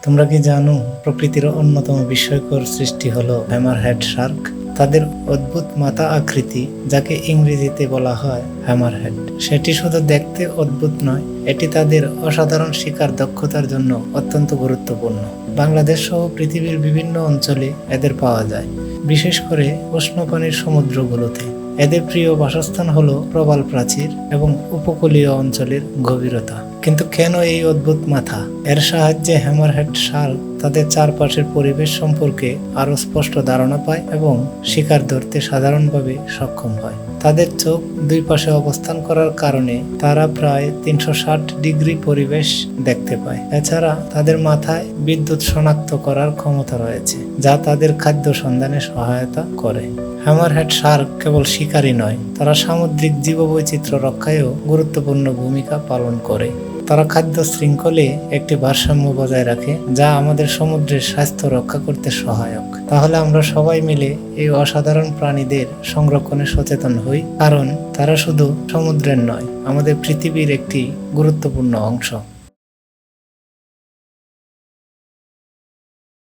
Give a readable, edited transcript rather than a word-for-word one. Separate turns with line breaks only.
তোমরা কি জানো প্রকৃতির অন্যতম বিস্ময়কর সৃষ্টি হলো হ্যামারহেড শার্ক? তাদের অদ্ভুত মাথা আকৃতি, যাকে ইংরেজিতে বলা হয় হ্যামারহেড, সেটি শুধু দেখতে অদ্ভুত নয়, এটি তাদের অসাধারণ শিকার দক্ষতার জন্য অত্যন্ত গুরুত্বপূর্ণ। বাংলাদেশ সহ পৃথিবীর বিভিন্ন অঞ্চলে এদের পাওয়া যায়, বিশেষ করে উষ্ণ পানির সমুদ্রগুলোতে। এদের প্রিয় বাসস্থান হলো প্রবাল প্রাচীর এবং উপকূলীয় অঞ্চলের গভীরতা। কিন্তু কেন এই অদ্ভুত মাথা? এর সাহায্যে হ্যামারহেড শার্ক তাদের চারপাশের পরিবেশ সম্পর্কে আরো স্পষ্ট ধারণা পায় এবং শিকার ধরতে সাধারণভাবে সক্ষম হয়। তাদের চোখ দুই পাশে অবস্থান করার কারণে তারা প্রায় 360 ডিগ্রি পরিবেশ দেখতে পায়। এছাড়া তাদের মাথায় বিদ্যুৎ শনাক্ত করার ক্ষমতা রয়েছে, যা তাদের খাদ্য সন্ধানে সহায়তা করে। হ্যামারহেড শার্ক কেবল শিকারী নয়, তারা সামুদ্রিক জীববৈচিত্র্য রক্ষায়ও গুরুত্বপূর্ণ ভূমিকা পালন করে। তারা খাদ্য শৃঙ্খলে একটি ভারসাম্য বজায় রাখে, যা আমাদের সমুদ্রের স্বাস্থ্য রক্ষা করতে সহায়ক। তাহলে আমরা সবাই মিলে এই অসাধারণ প্রাণীদের সংরক্ষণে সচেতন হই, কারণ তারা শুধু সমুদ্রের নয়, আমাদের পৃথিবীর একটি গুরুত্বপূর্ণ অংশ।